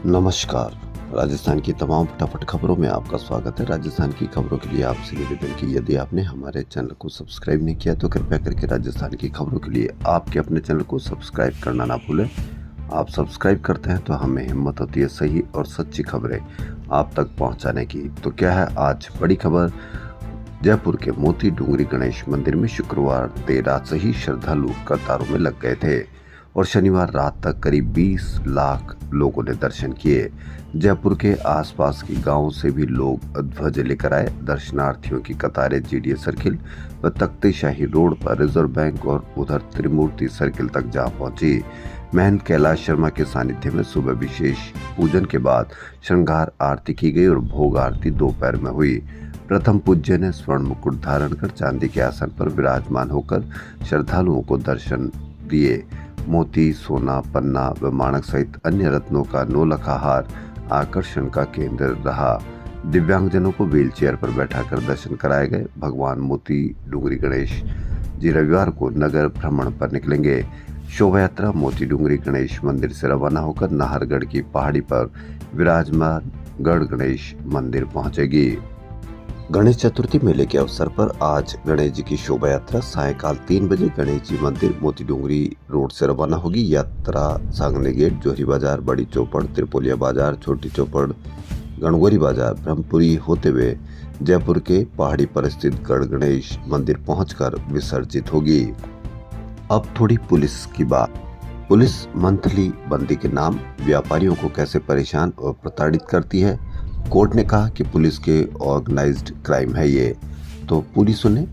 नमस्कार। राजस्थान की तमाम फटाफट खबरों में आपका स्वागत है। राजस्थान की खबरों के लिए आपसे निवेदन कि यदि आपने हमारे चैनल को सब्सक्राइब नहीं किया तो कृपया करके राजस्थान की खबरों के लिए आपके अपने चैनल को सब्सक्राइब करना ना भूलें। आप सब्सक्राइब करते हैं तो हमें हिम्मत होती है सही और सच्ची खबरें आप तक पहुंचाने की। तो क्या है आज बड़ी खबर। जयपुर के मोती डूंगरी गणेश मंदिर में शुक्रवार देर रात से ही श्रद्धालु कतारों में लग गए थे और शनिवार रात तक करीब 20 लाख लोगों ने दर्शन किए। जयपुर के आसपास के गांवों से भी लोग ध्वज लेकर आए। दर्शनार्थियों की कतारें जीडीए सर्किल व तख्ती शाही रोड पर रिजर्व बैंक और उधर त्रिमूर्ति सर्किल तक जा पहुंची। महंत कैलाश शर्मा के सानिध्य में सुबह विशेष पूजन के बाद श्रृंगार आरती की गई और भोग आरती दोपहर में हुई। प्रथम पूज्य ने स्वर्ण मुकुट धारण कर चांदी के आसन पर विराजमान होकर श्रद्धालुओं को दर्शन दिए। मोती, सोना, पन्ना व माणक सहित अन्य रत्नों का नौलखा हार आकर्षण का केंद्र रहा। दिव्यांगजनों को व्हीलचेयर पर बैठाकर दर्शन कराए गए। भगवान मोती डूंगरी गणेश जी रविवार को नगर भ्रमण पर निकलेंगे। शोभा यात्रा मोती डूंगरी गणेश मंदिर से रवाना होकर नाहरगढ़ की पहाड़ी पर विराजमान गढ़ गणेश मंदिर पहुंचेगी। गणेश चतुर्थी मेले के अवसर पर आज गणेश जी की शोभा यात्रा सायंकाल 3 बजे गणेश जी मंदिर मोती डूंगरी रोड से रवाना होगी। यात्रा सांगने गेट, जोहरी बाजार, बड़ी चौपड़, त्रिपोलिया बाजार, छोटी चौपड़, गणगौरी बाजार, ब्रह्मपुरी होते हुए जयपुर के पहाड़ी पर स्थित गढ़ गणेश मंदिर पहुंचकर विसर्जित होगी। अब थोड़ी पुलिस की बात। पुलिस मंथली बंदी के नाम व्यापारियों को कैसे परेशान और प्रताड़ित करती है। कोर्ट ने कहा कि पुलिस के ऑर्गेनाइज्ड क्राइम है ये, तो पूरी सुने।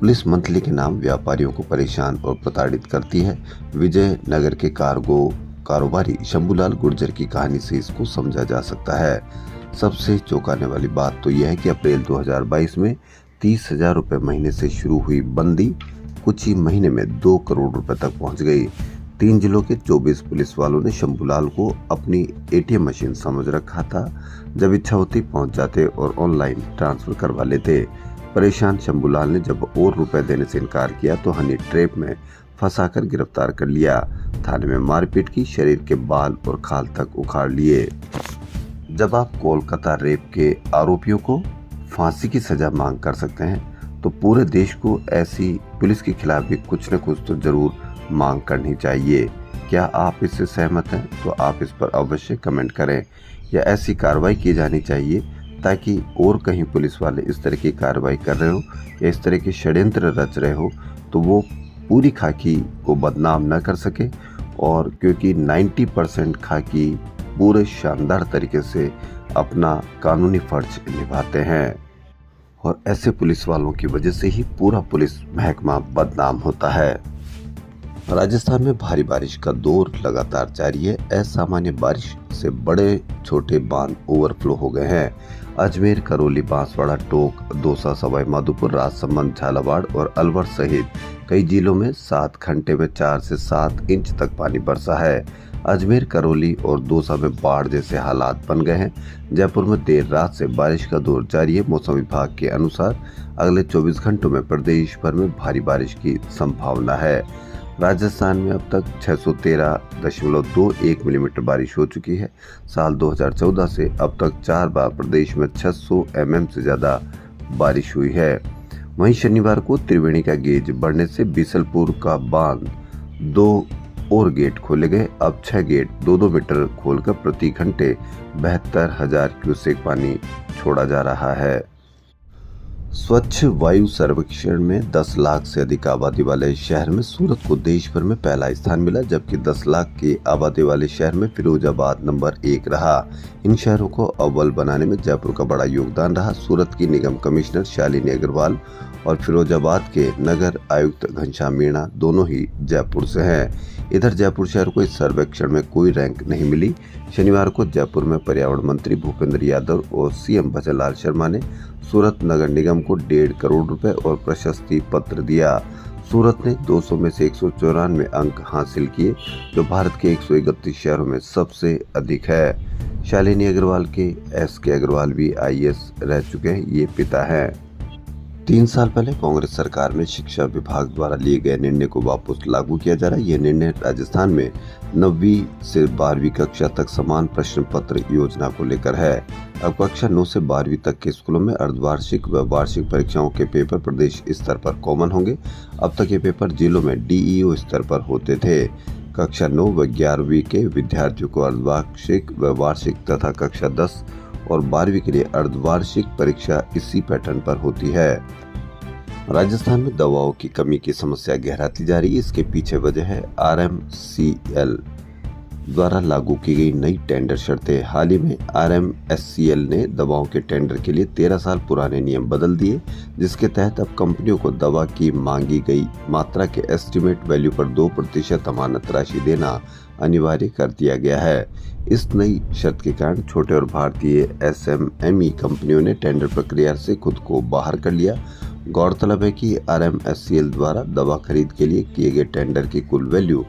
पुलिस मंथली के नाम व्यापारियों को परेशान और प्रताड़ित करती है। विजय नगर के कार्गो कारोबारी शंभूलाल गुर्जर की कहानी से इसको समझा जा सकता है। सबसे चौंकाने वाली बात तो यह है कि अप्रैल 2022 में 30,000 रुपये महीने से शुरू हुई बंदी कुछ ही महीने में 2 करोड़ रुपए तक पहुंच गई। 3 जिलों के 24 पुलिस वालों ने शंभूलाल को अपनी एटीएम मशीन समझ रखा था। जब इच्छा होती पहुंच जाते और ऑनलाइन ट्रांसफर करवा लेते। परेशान शंभूलाल ने जब और रुपए देने से इनकार किया तो हनी ट्रैप में फंसाकर गिरफ्तार कर लिया। थाने में मारपीट की, शरीर के बाल और खाल तक उखाड़ लिए। जब आप कोलकाता रेप के आरोपियों को फांसी की सजा मांग कर सकते हैं तो पूरे देश को ऐसी पुलिस के खिलाफ भी कुछ न कुछ तो जरूर मांग करनी चाहिए। क्या आप इससे सहमत हैं? तो आप इस पर अवश्य कमेंट करें। या ऐसी कार्रवाई की जानी चाहिए ताकि और कहीं पुलिस वाले इस तरह की कार्रवाई कर रहे हो या इस तरह के षड्यंत्र रच रहे हो तो वो पूरी खाकी को बदनाम न कर सके। और क्योंकि 90% खाकी पूरे शानदार तरीके से अपना कानूनी फर्ज निभाते हैं और ऐसे पुलिस वालों की वजह से ही पूरा पुलिस महकमा बदनाम होता है। राजस्थान में भारी बारिश का दौर लगातार जारी है। असामान्य बारिश से बड़े छोटे बांध ओवरफ्लो हो गए हैं। अजमेर, करौली, बांसवाड़ा, टोंक, दौसा, सवाई माधोपुर, राजसमंद, झालावाड़ और अलवर सहित कई जिलों में 7 घंटे में 4 से 7 इंच तक पानी बरसा है। अजमेर, करौली और दौसा में बाढ़ जैसे हालात बन गए हैं। जयपुर में देर रात से बारिश का दौर जारी है। मौसम विभाग के अनुसार अगले 24 घंटों में प्रदेश भर में भारी बारिश की संभावना है। राजस्थान में अब तक 613.21 मिलीमीटर बारिश हो चुकी है। साल 2014 से अब तक 4 बार प्रदेश में 600 mm से ज्यादा बारिश हुई है। वहीं शनिवार को त्रिवेणी का गेज बढ़ने से बीसलपुर का बांध 2 और गेट खोले गए। अब 6 गेट 2-2 मीटर खोलकर प्रति घंटे 72,000 क्यूसेक पानी छोड़ा जा रहा है। स्वच्छ वायु सर्वेक्षण में 10 लाख से अधिक आबादी वाले शहर में सूरत को देश भर में पहला स्थान मिला, जबकि 10 लाख की आबादी वाले शहर में फिरोजाबाद नंबर 1 रहा। इन शहरों को अव्वल बनाने में जयपुर का बड़ा योगदान रहा। सूरत की निगम कमिश्नर शालिनी अग्रवाल और फिरोजाबाद के नगर आयुक्त घनश्याम मीणा दोनों ही जयपुर से हैं। इधर जयपुर शहर को इस सर्वेक्षण में कोई रैंक नहीं मिली। शनिवार को जयपुर में पर्यावरण मंत्री भूपेंद्र यादव और सीएम भजनलाल शर्मा ने सूरत नगर निगम को 1.5 करोड़ रुपए और प्रशस्ति पत्र दिया। सूरत ने 200 में से 194 अंक हासिल किए, जो भारत के 131 शहरों में सबसे अधिक है। शालिनी अग्रवाल के एस के अग्रवाल भी आईएएस रह चुके हैं। ये पिता हैं। 3 साल पहले कांग्रेस सरकार में शिक्षा विभाग द्वारा लिए गए निर्णय को वापस लागू किया जा रहा है। यह निर्णय राजस्थान में 9वीं से 12वीं कक्षा तक समान प्रश्न पत्र योजना को लेकर है। अब कक्षा 9 से 12वीं तक के स्कूलों में अर्धवार्षिक व वार्षिक परीक्षाओं के पेपर प्रदेश स्तर पर कॉमन होंगे। अब तक ये पेपर जिलों में DEO स्तर पर होते थे। कक्षा 9 व 11वीं के विद्यार्थियों को अर्धवार्षिक व वार्षिक तथा कक्षा 10 और 12वीं के लिए अर्धवार्षिक परीक्षा इसी पैटर्न पर होती है। राजस्थान में दवाओं की कमी की समस्या गहराती जा रही है। इसके पीछे वजह है RMCL द्वारा लागू की गई नई टेंडर शर्तें। हाल ही में RMSCL ने दवाओं के टेंडर के लिए 13 साल पुराने नियम बदल दिए, जिसके तहत अब कंपनियों को दवा की मांगी गई मात्रा के एस्टिमेट वैल्यू पर 2% अमानत राशि देना अनिवार्य कर दिया गया है। इस नई शर्त के कारण छोटे और भारतीय SMME कंपनियों ने टेंडर प्रक्रिया से खुद को बाहर कर लिया। गौरतलब है कि RMSCL द्वारा दवा खरीद के लिए किए गए टेंडर की कुल वैल्यू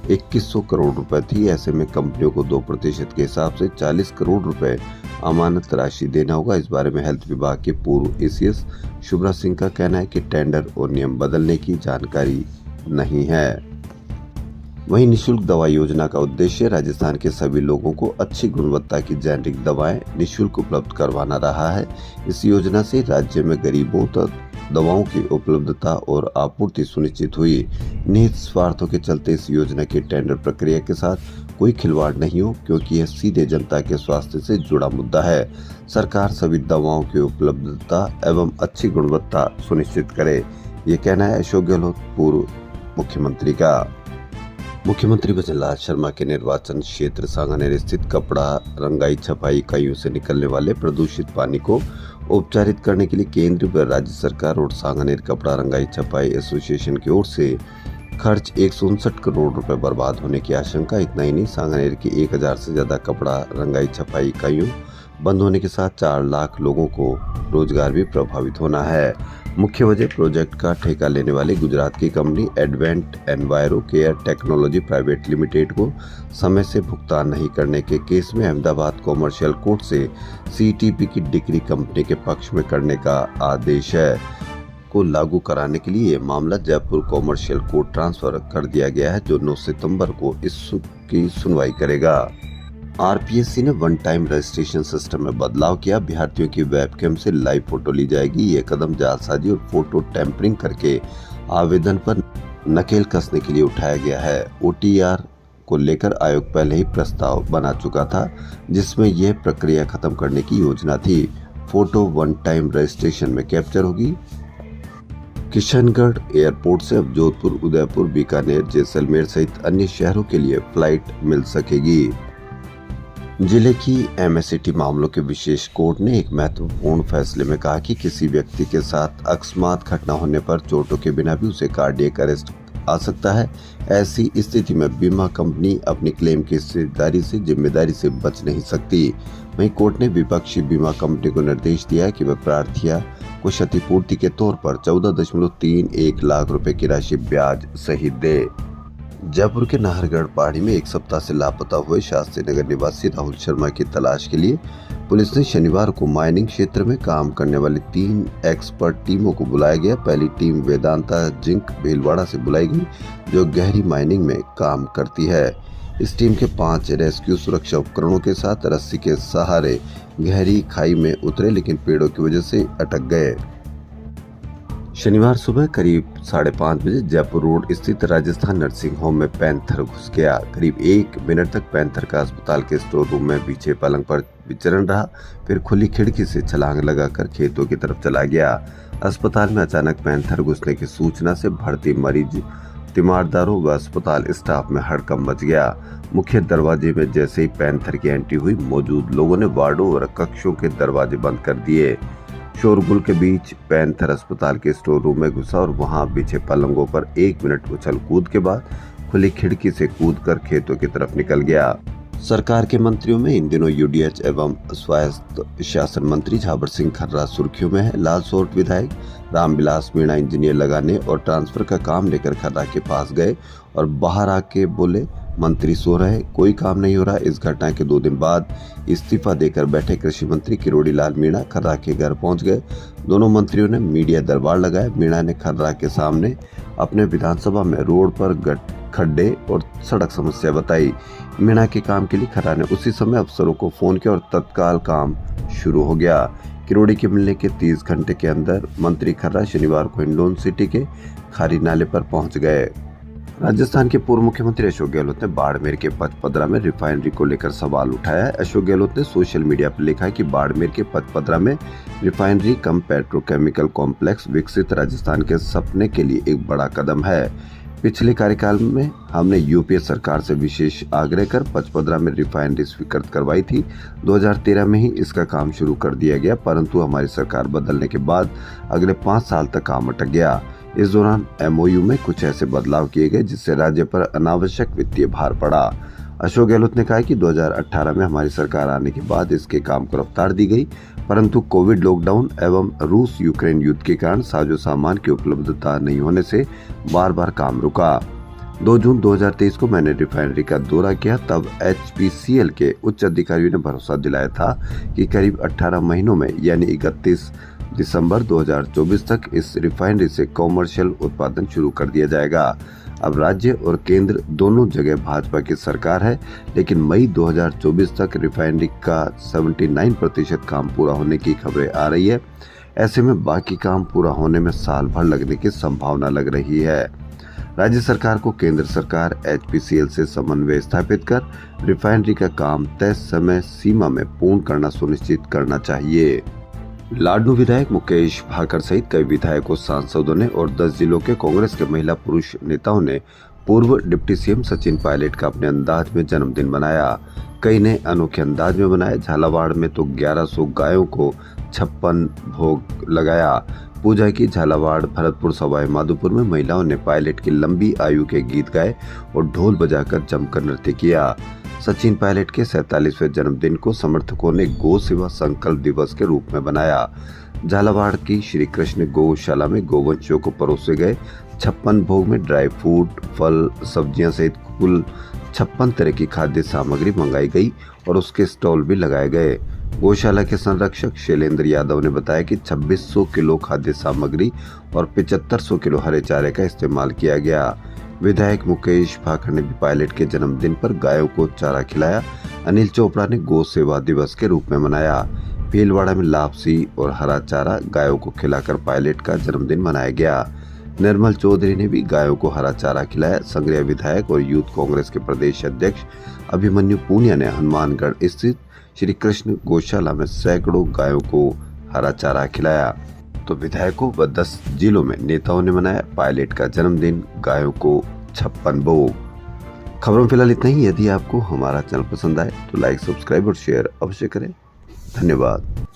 2100 करोड़ रुपए थी। ऐसे में कंपनियों को 2% के हिसाब से 40 करोड़ रुपए अमानत राशि देना होगा। इस बारे में हेल्थ विभाग के पूर्व ACS शुभ्रा सिंह का कहना है कि टेंडर और नियम बदलने की जानकारी नहीं है। वहीं निशुल्क दवा योजना का उद्देश्य राजस्थान के सभी लोगों को अच्छी गुणवत्ता की जेनेरिक दवाएं निशुल्क उपलब्ध करवाना रहा है। इस योजना से राज्य में गरीबों तक दवाओं की उपलब्धता और आपूर्ति सुनिश्चित हुई। निहित स्वार्थों के चलते इस योजना की टेंडर प्रक्रिया के साथ कोई खिलवाड़ नहीं हो, क्योंकि यह सीधे जनता के स्वास्थ्य से जुड़ा मुद्दा है। सरकार सभी दवाओं की उपलब्धता एवं अच्छी गुणवत्ता सुनिश्चित करे, ये कहना है अशोक गहलोत पूर्व मुख्यमंत्री का। मुख्यमंत्री भजनलाल शर्मा के निर्वाचन क्षेत्र सांगानेर स्थित कपड़ा रंगाई छपाई इकाइयों से निकलने वाले प्रदूषित पानी को उपचारित करने के लिए केंद्र व राज्य सरकार और सांगानेर कपड़ा रंगाई छपाई एसोसिएशन की ओर से खर्च 159 करोड़ रुपए बर्बाद होने की आशंका। इतना ही नहीं, सांगानेर की 1000 से ज्यादा कपड़ा रंगाई छपाई इकाइयों बंद होने के साथ 4 लाख लोगों को रोजगार भी प्रभावित होना है। मुख्य वजह प्रोजेक्ट का ठेका लेने वाली गुजरात की company advent enviro care technology private limited को समय से भुगतान नहीं करने के केस में अहमदाबाद कॉमर्शियल कोर्ट से CTP की डिग्री कंपनी के पक्ष में करने का आदेश है को लागू कराने के लिए मामला जयपुर कॉमर्शियल कोर्ट ट्रांसफर कर दिया गया है, जो 9 सितंबर को इसकी सुनवाई करेगा। RPSC ने वन टाइम रजिस्ट्रेशन सिस्टम में बदलाव किया। अभ्यर्थियों की वेबकैम से लाइव फोटो ली जाएगी। ये कदम जालसाजी और फोटो टैंपरिंग करके आवेदन पर नकेल कसने के लिए उठाया गया है। OTR को लेकर आयोग पहले ही प्रस्ताव बना चुका था, जिसमें यह प्रक्रिया खत्म करने की योजना थी। फोटो वन टाइम रजिस्ट्रेशन में कैप्चर होगी। किशनगढ़ एयरपोर्ट से अब जोधपुर, उदयपुर, बीकानेर, जैसलमेर सहित अन्य शहरों के लिए फ्लाइट मिल सकेगी। जिले की MSCT मामलों के विशेष कोर्ट ने एक महत्वपूर्ण फैसले में कहा कि किसी व्यक्ति के साथ अकस्मात घटना होने पर चोटों के बिना भी उसे कार्डियक अरेस्ट आ सकता है। ऐसी स्थिति में बीमा कंपनी अपनी क्लेम की जिम्मेदारी से बच नहीं सकती। वहीं कोर्ट ने विपक्षी बीमा कंपनी को निर्देश दिया कि वह प्रार्थी को क्षतिपूर्ति के तौर पर 14.31 लाख रुपए की राशि ब्याज सहित दे। जयपुर के नाहरगढ़ पहाड़ी में एक सप्ताह से लापता हुए शास्त्री नगर निवासी राहुल शर्मा की तलाश के लिए पुलिस ने शनिवार को माइनिंग क्षेत्र में काम करने वाली 3 एक्सपर्ट टीमों को बुलाया गया। पहली टीम वेदांता जिंक भीलवाड़ा से बुलाई गई, जो गहरी माइनिंग में काम करती है। इस टीम के 5 रेस्क्यू सुरक्षा उपकरणों के साथ रस्सी के सहारे गहरी खाई में उतरे, लेकिन पेड़ों की वजह से अटक गए। शनिवार सुबह करीब 5:30 बजे जयपुर रोड स्थित राजस्थान नर्सिंग होम में पैंथर घुस गया। करीब 1 मिनट तक पैंथर का अस्पताल के स्टोर रूम में पीछे पलंग पर विचरण रहा, फिर खुली खिड़की से छलांग लगाकर खेतों की तरफ चला गया। अस्पताल में अचानक पैंथर घुसने की सूचना से भर्ती मरीज, तीमारदारों व अस्पताल स्टाफ में हड़कंप मच गया। मुख्य दरवाजे में जैसे ही पैंथर की एंट्री हुई, मौजूद लोगों ने वार्डों और कक्षों के दरवाजे बंद कर दिए। शोरगुल के बीच पैंथर अस्पताल के स्टोर रूम में घुसा और वहां बिछे पलंगों पर 1 मिनट उछल कूद के बाद खुली खिड़की से कूदकर खेतों की तरफ निकल गया। सरकार के मंत्रियों में इन दिनों UDH एवं स्वायत्त शासन मंत्री झाबर सिंह खर्रा सुर्खियों में है। लालसोट विधायक रामविलास मीणा इंजीनियर लगाने और ट्रांसफर का काम लेकर खर्रा के पास गए और बाहर आके बोले, मंत्री सो रहे, कोई काम नहीं हो रहा। इस घटना के 2 दिन बाद इस्तीफा देकर बैठे कृषि मंत्री किरोड़ी लाल मीणा खर्रा के घर पहुंच गए। दोनों मंत्रियों ने मीडिया दरबार लगाया। मीणा ने खर्रा के सामने अपने विधानसभा में रोड पर खड्डे और सड़क समस्या बताई। मीणा के काम के लिए खर्रा ने उसी समय अफसरों को फोन किया और तत्काल काम शुरू हो गया। किरोड़ी के मिलने के 30 घंटे के अंदर मंत्री खर्रा शनिवार को हिंडौन सिटी के खारी नाले पर पहुंच गए। राजस्थान के पूर्व मुख्यमंत्री अशोक गहलोत ने बाड़मेर के पचपदरा में रिफाइनरी को लेकर सवाल उठाया है। अशोक गहलोत ने सोशल मीडिया पर लिखा है कि बाड़मेर के पचपदरा में रिफाइनरी कम पेट्रोकेमिकल कॉम्प्लेक्स विकसित राजस्थान के सपने के लिए एक बड़ा कदम है। पिछले कार्यकाल में हमने यूपीए सरकार से विशेष आग्रह कर पचपदरा में रिफाइनरी स्वीकृत करवाई थी। 2013 में ही इसका काम शुरू कर दिया गया, परंतु हमारी सरकार बदलने के बाद अगले 5 साल तक काम अटक गया। इस दौरान एमओयू में कुछ ऐसे बदलाव किए गए जिससे राज्य पर अनावश्यक वित्तीय भार पड़ा। अशोक गहलोत ने कहा कि 2018 में हमारी सरकार आने के बाद इसके काम को रफ्तार दी गई, परंतु कोविड लॉकडाउन एवं रूस यूक्रेन युद्ध के कारण साजो सामान की उपलब्धता नहीं होने से बार बार काम रुका। 2 जून 2023 को मैंने रिफाइनरी का दौरा किया। तब एचपीसीएल के उच्च अधिकारियों ने भरोसा दिलाया था कि करीब 18 महीनों में यानी 31 दिसंबर 2024 तक इस रिफाइनरी से कॉमर्शियल उत्पादन शुरू कर दिया जाएगा। अब राज्य और केंद्र दोनों जगह भाजपा की सरकार है, लेकिन मई 2024 तक रिफाइनरी का 79% काम पूरा होने की खबरें आ रही है। ऐसे में बाकी काम पूरा होने में साल भर लगने की संभावना लग रही है। राज्य सरकार को केंद्र सरकार एचपीसीएल से समन्वय स्थापित कर रिफाइनरी का काम तय समय सीमा में पूर्ण करना सुनिश्चित करना चाहिए। लाडनू विधायक मुकेश भाकर सहित कई विधायकों, सांसदों ने और 10 जिलों के कांग्रेस के महिला पुरुष नेताओं ने पूर्व डिप्टी सीएम सचिन पायलट का अपने अंदाज में जन्मदिन मनाया। कई ने अनोखे अंदाज में मनाया। झालावाड़ में तो 1100 गायों को 56 भोग लगाया, पूजा की। झालावाड़, भरतपुर, सवाई माधोपुर में महिलाओं ने पायलट की लंबी आयु के गीत गाए और ढोल बजाकर जमकर नृत्य किया। सचिन पायलट के 47वें जन्मदिन को समर्थकों ने गौ सेवा संकल्प दिवस के रूप में बनाया। झालावाड़ की श्री कृष्ण गौशाला में गोवंशियों को परोसे गए 56 भोग में ड्राई फ्रूट, फल, सब्जियां सहित कुल 56 तरह की खाद्य सामग्री मंगाई गई और उसके स्टॉल भी लगाए गए। गौशाला के संरक्षक शैलेंद्र यादव ने बताया कि 2600 किलो खाद्य सामग्री और 7500 किलो हरे चारे का इस्तेमाल किया गया। विधायक मुकेश भाकर ने भी पायलट के जन्मदिन पर गायों को चारा खिलाया। अनिल चोपड़ा ने गौ सेवा दिवस के रूप में मनाया। भीलवाड़ा में लापसी और हरा चारा गायों को खिलाकर पायलट का जन्मदिन मनाया गया। निर्मल चौधरी ने भी गायों को हरा चारा खिलाया। संग्रिया विधायक और यूथ कांग्रेस के प्रदेश अध्यक्ष अभिमन्यु पूनिया ने हनुमानगढ़ स्थित श्री कृष्ण गौशाला में सैकड़ों गायों को हरा चारा खिलाया। तो विधायकों व 10 जिलों में नेताओं ने मनाया पायलट का जन्मदिन, गायों को 56 भोग। खबरों में फिलहाल इतना ही। यदि आपको हमारा चैनल पसंद आए तो लाइक, सब्सक्राइब और शेयर अवश्य करें। धन्यवाद।